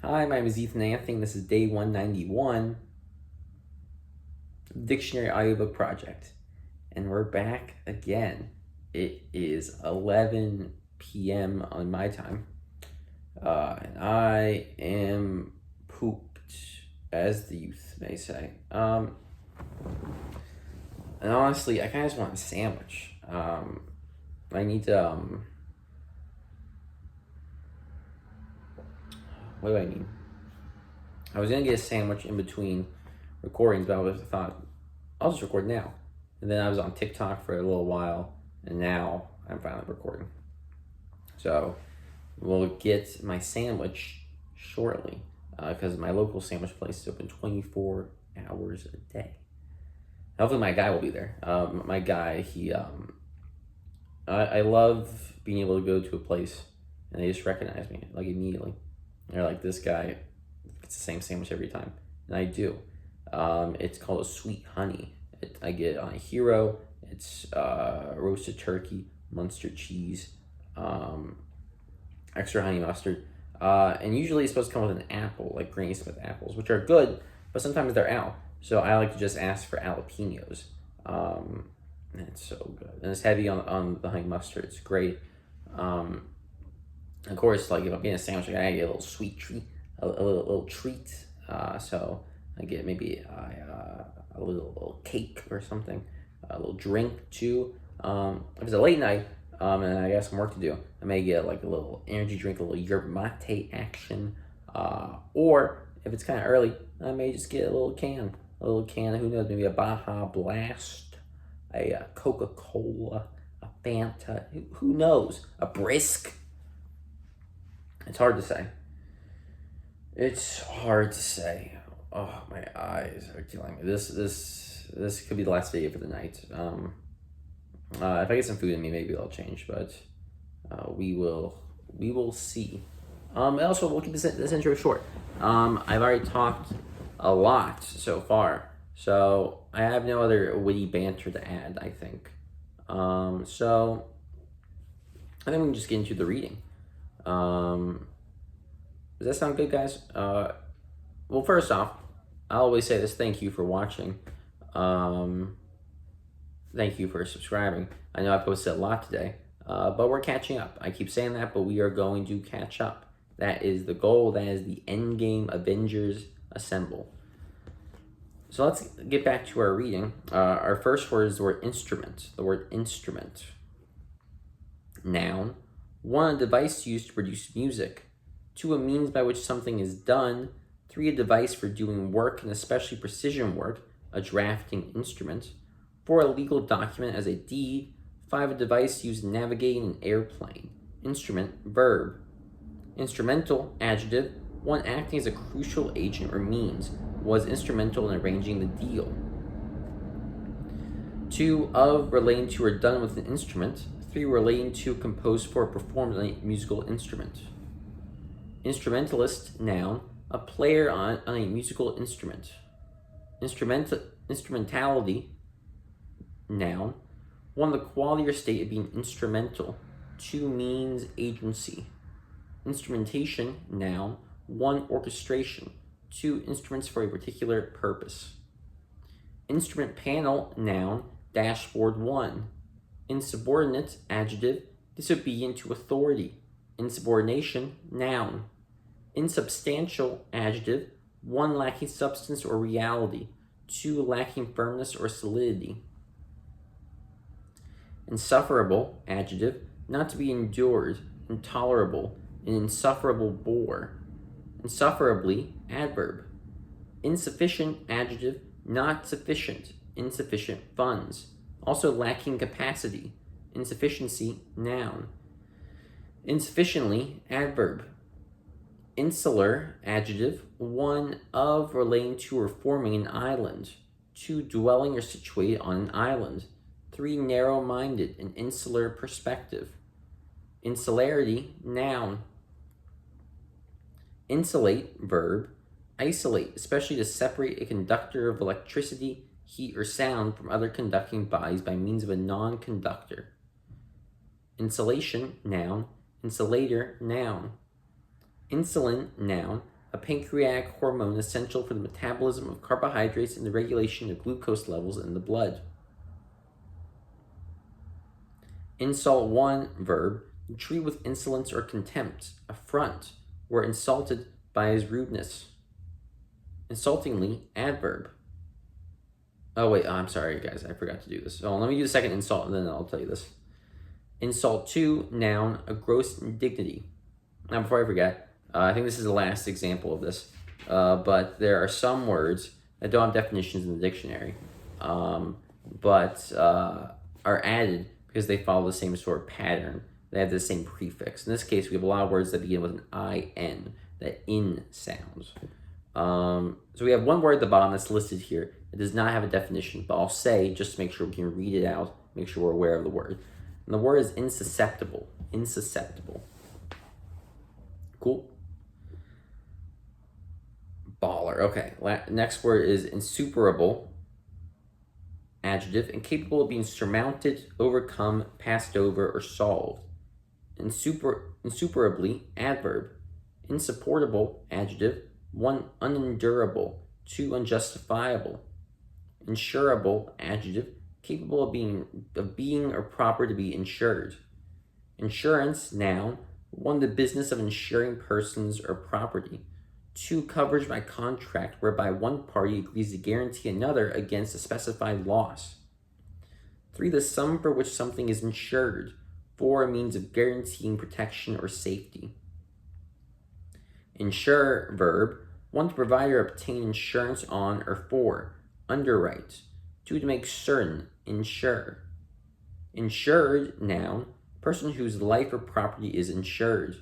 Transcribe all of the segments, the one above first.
Hi, my name is Ethan Anthony. This is day 191, Dictionary Audiobook Project. And we're back again. It is 11 p.m. on my time. And I am pooped, as the youth may say. And honestly, I kind of just want a sandwich. I need to, what do I need? I was gonna get a sandwich in between recordings, but I thought, I'll just record now. And then I was on TikTok for a little while, and now I'm finally recording. So we'll get my sandwich shortly, because my local sandwich place is open 24 hours a day. Hopefully my guy will be there. My guy, I love being able to go to a place and they just recognize me, like, immediately. They're like, this guy gets the same sandwich every time. And I do. It's called a sweet honey. I get on a hero. It's roasted turkey, Munster cheese, extra honey mustard. And usually it's supposed to come with an apple, like Granny Smith apples, which are good, but sometimes they're out. So I like to just ask for jalapenos. And it's so good. And it's heavy on the honey mustard. It's great. Of course, like, if I'm getting a sandwich, I gotta get a little sweet treat, a little treat. So I get maybe a little cake or something, a little drink too. If it's a late night, and I got some work to do, I may get like a little energy drink, a little yerba mate action. Or if it's kind of early, I may just get a little can, who knows, maybe a Baja Blast, a Coca-Cola, a Fanta, who knows, a Brisk. It's hard to say. It's hard to say. Oh, my eyes are killing me. This could be the last video for the night. If I get some food in me, maybe I'll change, but we will see. Also, we'll keep this intro short. I've already talked a lot so far, so I have no other witty banter to add, I think. So I think we can just get into the reading. Does that sound good, guys? Well, first off, I always say this: thank you for watching. Thank you for subscribing. I know I posted a lot today, but we're catching up. I keep saying that, but we are going to catch up. That is the goal. That is the end game. Avengers assemble. So let's get back to our reading. Our first word is the word instrument. The word instrument. Noun. 1, a device used to produce music. 2, a means by which something is done. 3, a device for doing work, and especially precision work, a drafting instrument. 4, a legal document as a deed. 5, a device used in navigating an airplane. Instrument, verb. Instrumental, adjective, one acting as a crucial agent or means, was instrumental in arranging the deal. 2, of, relating to or done with an instrument. 3, relating to, composed for, or performed on a musical instrument. Instrumentalist, noun, a player on a musical instrument. Instrumentality, noun, 1, the quality or state of being instrumental. 2, means, agency. Instrumentation, noun, 1, orchestration. 2, instruments for a particular purpose. Instrument panel, noun, dashboard 1. Insubordinate, adjective, disobedient to authority. Insubordination, noun. Insubstantial, adjective, 1, lacking substance or reality. 2, lacking firmness or solidity. Insufferable, adjective, not to be endured. Intolerable, an insufferable bore. Insufferably, adverb. Insufficient, adjective, not sufficient. Insufficient funds. Also lacking capacity. Insufficiency, noun. Insufficiently, adverb. Insular, adjective, 1, of, relating to, or forming an island. 2, dwelling or situated on an island. 3, narrow-minded, an insular perspective. Insularity, noun. Insulate, verb. Isolate, especially to separate a conductor of electricity, heat, or sound from other conducting bodies by means of a non-conductor. Insulation, noun. Insulator, noun. Insulin, noun, a pancreatic hormone essential for the metabolism of carbohydrates and the regulation of glucose levels in the blood. Insult 1, verb, treat with insolence or contempt, affront, or insulted by his rudeness. Insultingly, adverb. Oh wait, I'm sorry guys, I forgot to do this. So let me do the second insult and then I'll tell you this. Insult 2, noun, a gross indignity. Now before I forget, I think this is the last example of this, but there are some words that don't have definitions in the dictionary, but are added because they follow the same sort of pattern. They have the same prefix. In this case, we have a lot of words that begin with an IN, that in sounds. So we have one word at the bottom that's listed here. It does not have a definition, but I'll say, just to make sure we can read it out, make sure we're aware of the word. And the word is insusceptible. Insusceptible. Cool? Baller. Okay. Next word is insuperable. Adjective, incapable of being surmounted, overcome, passed over, or solved. Insuperably, adverb. Insupportable, adjective. 1, unendurable. 2, unjustifiable. Insurable, adjective. Capable of being or proper to be insured. Insurance, noun. 1, the business of insuring persons or property. 2, coverage by contract, whereby one party agrees to guarantee another against a specified loss. 3, the sum for which something is insured. 4, a means of guaranteeing protection or safety. Insure, verb. 1, to provide or obtain insurance on or for. Underwrite. 2, to make certain. Insure. Insured, noun. Person whose life or property is insured.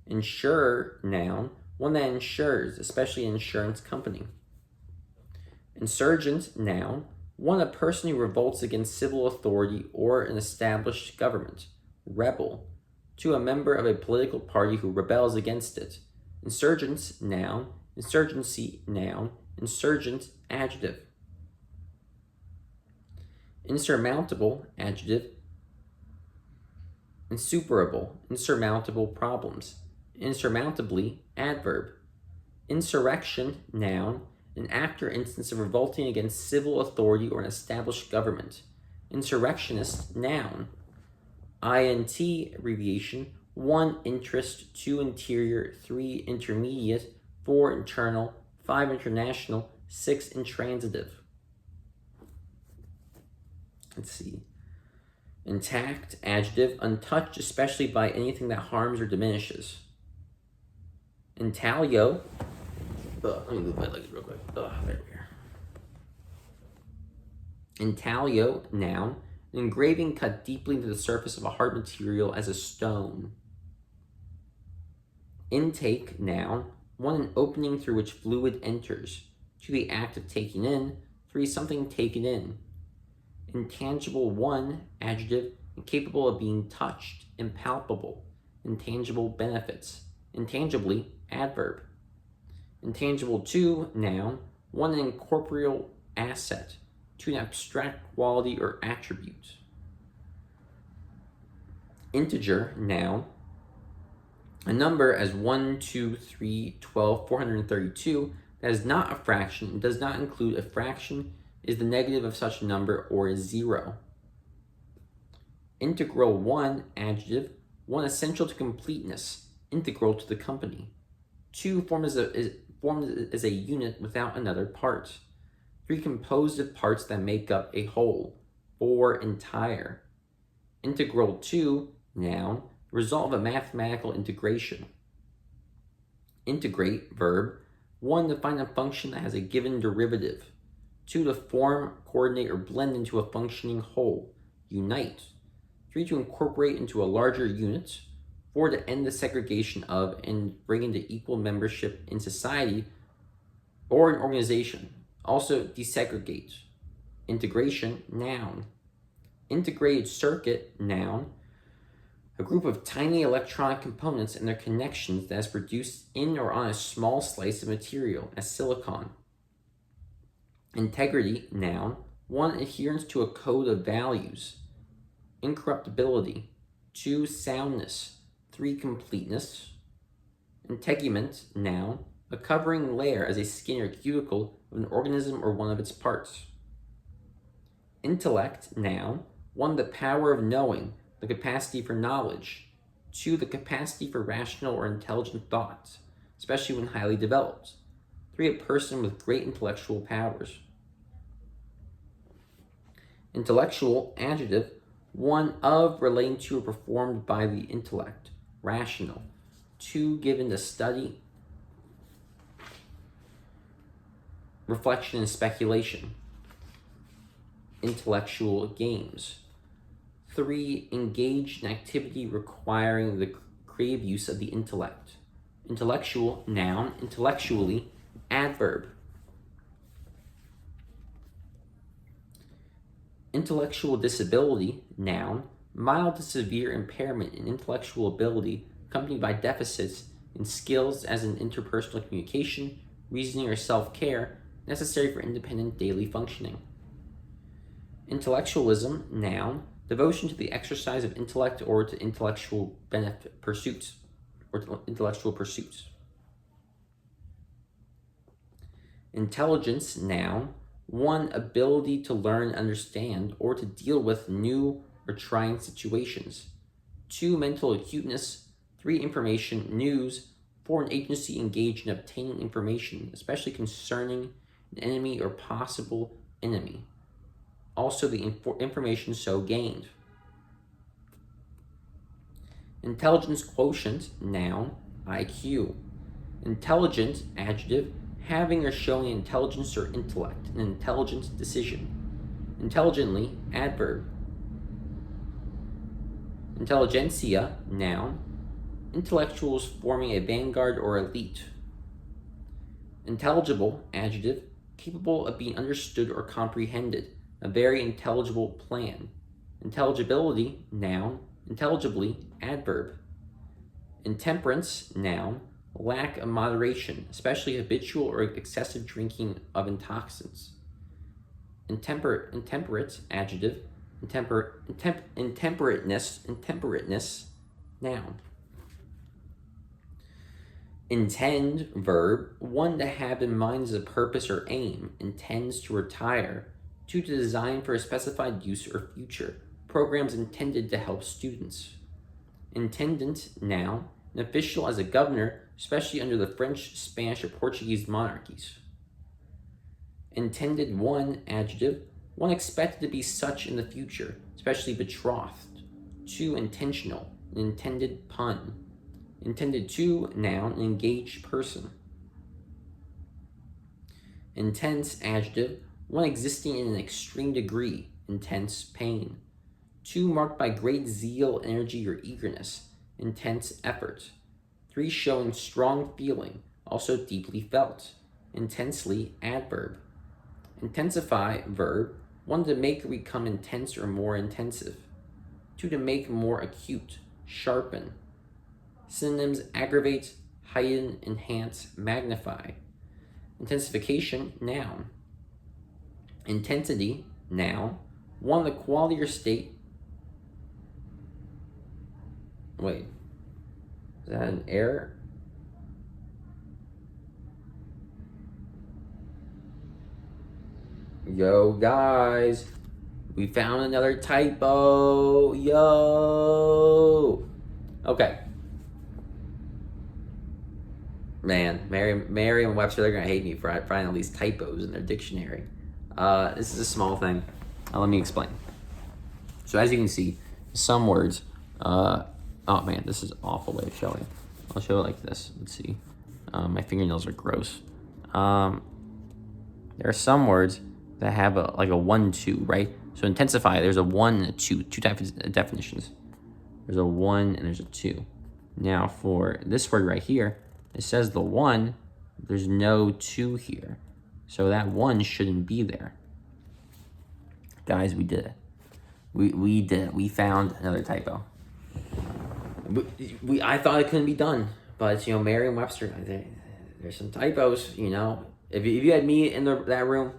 Insurer, noun. 1 that insures, especially an insurance company. Insurgent, noun. 1, a person who revolts against civil authority or an established government. Rebel. 2, a member of a political party who rebels against it. Insurgents, noun. Insurgency, noun. Insurgent, adjective. Insurmountable, adjective. Insuperable, insurmountable problems. Insurmountably, adverb. Insurrection, noun. An act or instance of revolting against civil authority or an established government. Insurrectionist, noun. INT, abbreviation. 1, interest. 2, interior. 3, intermediate. 4, internal. 5, international. 6, intransitive. Let's see. Intact, adjective. Untouched, especially by anything that harms or diminishes. Intaglio. Let me move my legs real quick. There we are. Intaglio, noun. An engraving cut deeply into the surface of a hard material as a stone. Intake, noun. 1, an opening through which fluid enters. 2, the act of taking in. 3, something taken in. Intangible, 1, adjective. Incapable of being touched. Impalpable. Intangible benefits. Intangibly, adverb. Intangible, 2, noun. 1, an incorporeal asset. 2, an abstract quality or attribute. Integer, noun. A number as 1, 2, 3, 12, 432 that is not a fraction and does not include a fraction, is the negative of such a number, or is 0. Integral, 1, adjective. 1, essential to completeness, integral to the company. 2, formed as a unit without another part. 3, composed of parts that make up a whole. 4, entire. Integral, 2, noun. Result of a mathematical integration. Integrate, verb. 1, to find a function that has a given derivative. 2, to form, coordinate, or blend into a functioning whole. Unite. 3, to incorporate into a larger unit. 4, to end the segregation of and bring into equal membership in society or an organization. Also, desegregate. Integration, noun. Integrated circuit, noun. A group of tiny electronic components and their connections that is produced in or on a small slice of material, as silicon. Integrity, noun. 1, adherence to a code of values. Incorruptibility. 2, soundness. 3, completeness. Integument, noun. a covering layer as a skin or cuticle of an organism or one of its parts. Intellect, noun, 1, the power of knowing, the capacity for knowledge. 2, the capacity for rational or intelligent thought, especially when highly developed. 3, a person with great intellectual powers. Intellectual, adjective, 1 of, relating to, or performed by the intellect, rational. 2, given to study, reflection, and speculation. Intellectual games. 3, engaged in activity requiring the creative use of the intellect. Intellectual, noun, intellectually, adverb. Intellectual disability, noun, mild to severe impairment in intellectual ability accompanied by deficits in skills as in interpersonal communication, reasoning, or self-care necessary for independent daily functioning. Intellectualism, noun, devotion to the exercise of intellect or to intellectual pursuits. Intelligence, noun, 1, ability to learn, understand, or to deal with new or trying situations. 2, mental acuteness. 3, information, news. 4, an agency engaged in obtaining information, especially concerning an enemy or possible enemy. Also, the information so gained. Intelligence quotient, noun, IQ. Intelligent, adjective, having or showing intelligence or intellect, an intelligent decision. Intelligently, adverb. Intelligentsia, noun, intellectuals forming a vanguard or elite. Intelligible, adjective, capable of being understood or comprehended, a very intelligible plan. Intelligibility, noun, intelligibly, adverb. Intemperance, noun, lack of moderation, especially habitual or excessive drinking of intoxicants. Intemperate, adjective, intemperateness, noun. Intend, verb, 1, to have in mind as a purpose or aim, intends to retire. 2, to design for a specified use or future, programs intended to help students. Intendant, noun, an official as a governor, especially under the French, Spanish, or Portuguese monarchies. Intended, 1, adjective, 1 expected to be such in the future, especially betrothed. 2, intentional, an intended pun. Intended, 2, noun, an engaged person. Intense, adjective, 1 existing in an extreme degree, intense pain. 2, marked by great zeal, energy, or eagerness, intense effort. 3, showing strong feeling, also deeply felt, intensely, adverb. Intensify, verb, 1, to make or become intense or more intensive. 2, to make more acute, sharpen. Synonyms: aggravate, heighten, enhance, magnify. Intensification, noun. Intensity, noun, 1, the quality or state. Wait, is that an error? Yo, guys, we found another typo. Yo. Okay. Man, Merriam-Webster, they're gonna hate me for finding all these typos in their dictionary. This is a small thing. Let me explain. So as you can see, some words, oh man, this is an awful way of showing. I'll show it like this. Let's see. My fingernails are gross. There are some words that have a 1-2, right? So intensify, there's a 1 and a 2 types of definitions. There's a 1 and there's a 2. Now for this word right here, it says the 1, there's no 2 here. So that 1 shouldn't be there. Guys, we did it. We did it. We found another typo. I thought it couldn't be done, but Merriam-Webster, there's some typos. If you had me in that room,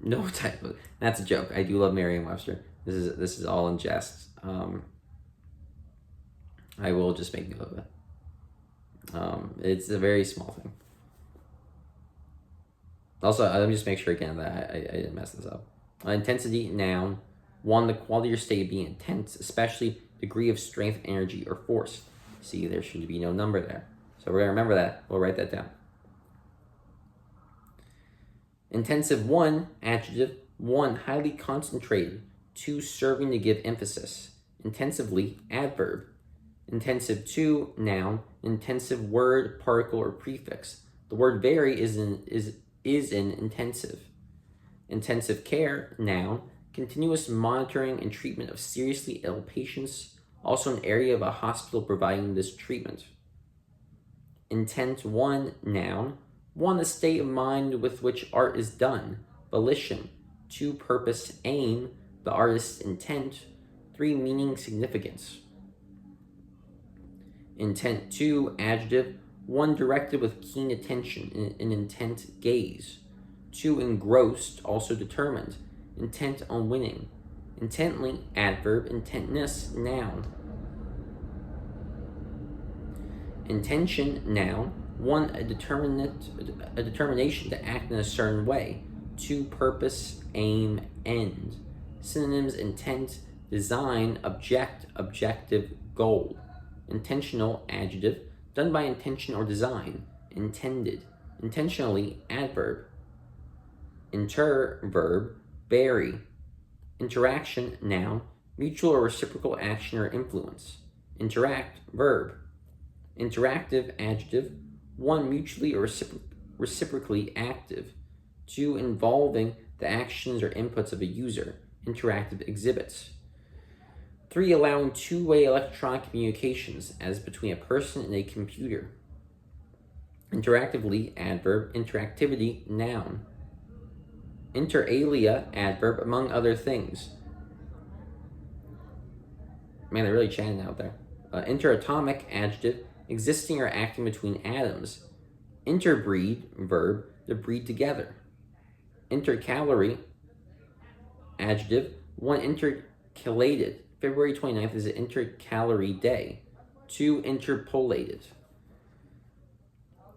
no typo. That's a joke. I do love Merriam-Webster. This is all in jest. I will just make note of it. It's a very small thing. Also, let me just make sure again that I didn't mess this up. Intensity, noun. 1, the quality or state of being intense, especially degree of strength, energy, or force. See, there should be no number there. So we're going to remember that. We'll write that down. Intensive, 1, adjective. 1, highly concentrated. 2, serving to give emphasis. Intensively, adverb. Intensive, 2, noun. Intensive, word, particle, or prefix. The word very is in intensive. Intensive care, noun. Continuous monitoring and treatment of seriously ill patients, also an area of a hospital providing this treatment. Intent, 1, noun. 1, the state of mind with which art is done. Volition. 2, purpose, aim, the artist's intent. 3, meaning, significance. Intent, 2, adjective. 1, directed with keen attention, an intent gaze. 2, engrossed, also determined, intent on winning. Intently, adverb. Intentness, noun. Intention, noun. 1, a determination to act in a certain way. 2, purpose, aim, end. Synonyms: intent, design, object, objective, goal. Intentional, adjective, done by intention or design. Intended. Intentionally, adverb. Inter, verb. Bury. Interaction, noun. Mutual or reciprocal action or influence. Interact, verb. Interactive, adjective. 1, mutually or reciprocally active. 2, involving the actions or inputs of a user. Interactive exhibits. 3, allowing two-way electronic communications, as between a person and a computer. Interactively, adverb. Interactivity, noun. Inter alia, adverb, among other things. Man, they're really chatting out there. Interatomic, adjective, existing or acting between atoms. Interbreed, verb, to breed together. Intercalary, adjective, 1, intercalated. February 29th is an intercalary day. 2, interpolated.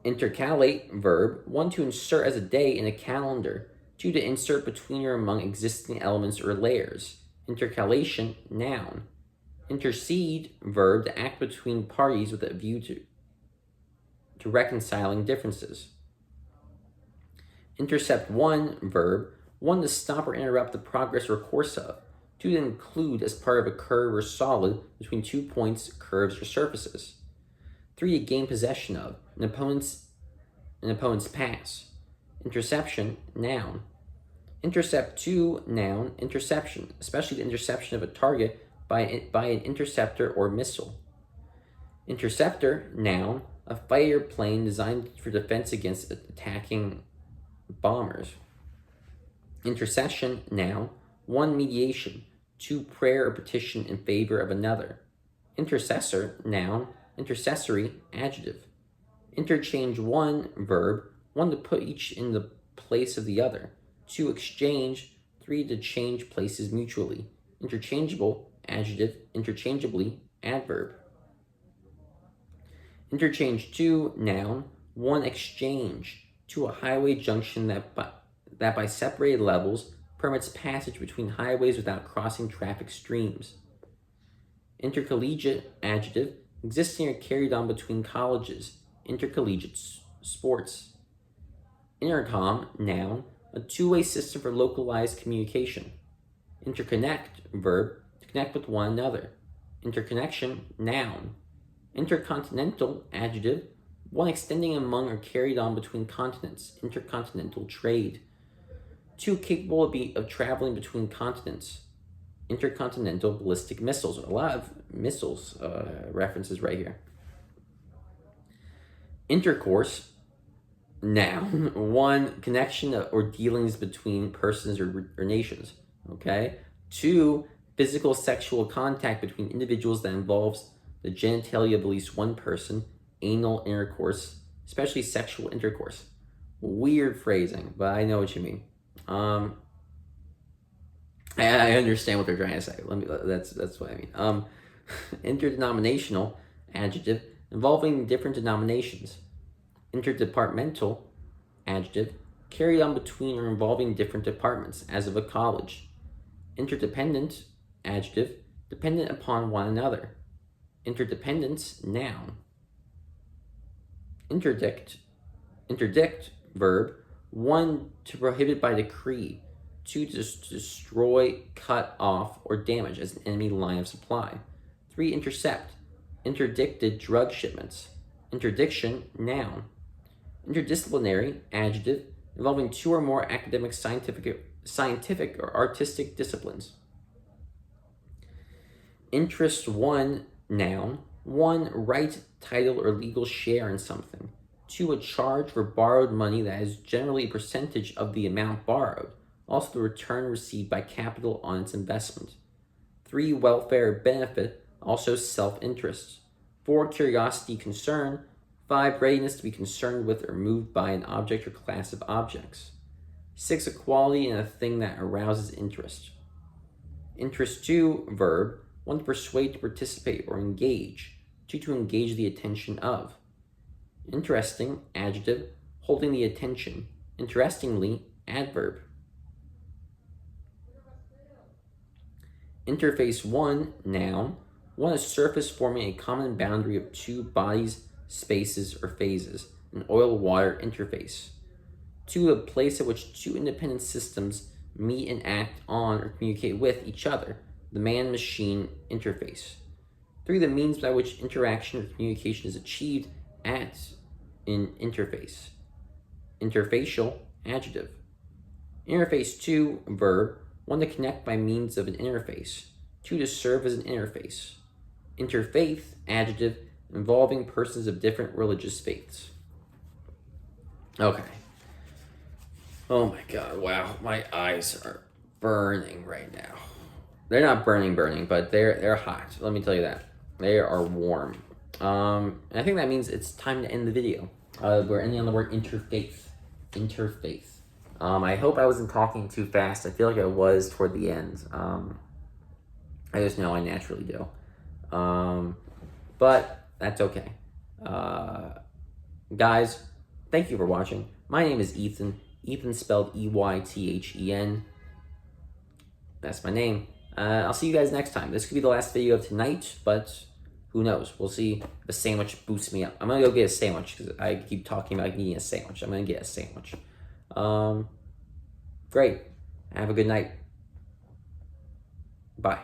Intercalate, verb, 1, to insert as a day in a calendar. 2, to insert between or among existing elements or layers. Intercalation, noun. Intercede, verb, to act between parties with a view to reconciling differences. Intercept, 1, verb, 1, to stop or interrupt the progress or course of. 2, to include as part of a curve or solid between 2 points, curves, or surfaces. 3, to gain possession of an opponent's pass. Interception, noun. Intercept, 2, noun. Interception, especially the interception of a target by an interceptor or missile. Interceptor, noun. A fighter plane designed for defense against attacking bombers. Intercession, noun. 1, mediation. 2, prayer or petition in favor of another. Intercessor, noun. Intercessory, adjective. Interchange, 1, verb. 1, to put each in the place of the other. 2, exchange. 3, to change places mutually. Interchangeable, adjective. Interchangeably, adverb. Interchange, 2, noun. 1, exchange. 2, a highway junction that by separated levels permits passage between highways without crossing traffic streams. Intercollegiate, adjective. Existing or carried on between colleges. Intercollegiate sports. Intercom, noun. A two-way system for localized communication. Interconnect, verb, to connect with one another. Interconnection, noun. Intercontinental, adjective, 1, extending among or carried on between continents. Intercontinental trade. 2, capable of traveling between continents. Intercontinental ballistic missiles. A lot of missiles references right here. Intercourse, noun. 1, connection or dealings between persons or nations. Okay. 2, physical sexual contact between individuals that involves the genitalia of at least one person. Anal intercourse, especially sexual intercourse. Weird phrasing, but I know what you mean. I understand what they're trying to say. That's what I mean. Interdenominational, adjective, involving different denominations. Interdepartmental, adjective, carried on between or involving different departments, as of a college. Interdependent, adjective, dependent upon one another. Interdependence, noun. Interdict, verb, 1, to prohibit by decree, 2, to destroy, cut off, or damage as an enemy line of supply. 3, intercept, interdicted drug shipments. Interdiction, noun. Interdisciplinary, adjective, involving 2 or more academic, scientific or artistic disciplines. Interest 1, noun. 1, right, title, or legal share in something. 2, a charge for borrowed money that is generally a percentage of the amount borrowed, also the return received by capital on its investment. 3, welfare or benefit, also self-interest. 4, curiosity, concern. 5, readiness to be concerned with or moved by an object or class of objects. 6, a quality in a thing that arouses interest. Interest 2, verb, 1, to persuade, to participate, or engage. 2, to engage the attention of. Interesting, adjective, holding the attention. Interestingly, adverb. Interface 1, noun. 1, a surface forming a common boundary of 2 bodies, spaces, or phases. An oil-water interface. 2, a place at which 2 independent systems meet and act on or communicate with each other. The man-machine interface. 3, the means by which interaction or communication is achieved at an interface. Interfacial, adjective. Interface 2, verb, 1, to connect by means of an interface. 2, to serve as an interface. Interfaith, adjective, involving persons of different religious faiths. Okay. Oh my god, wow, my eyes are burning right now. They're not burning, but they're hot. Let me tell you that. They are warm. And I think that means it's time to end the video. We're ending on the word interfaith. Interfaith. I hope I wasn't talking too fast. I feel like I was toward the end. I just know I naturally do. But that's okay. Guys, thank you for watching. My name is Ethan. Ethan spelled Eythen. That's my name. I'll see you guys next time. This could be the last video of tonight, but who knows? We'll see if a sandwich boosts me up. I'm going to go get a sandwich because I keep talking about eating a sandwich. I'm going to get a sandwich. Great. Have a good night. Bye.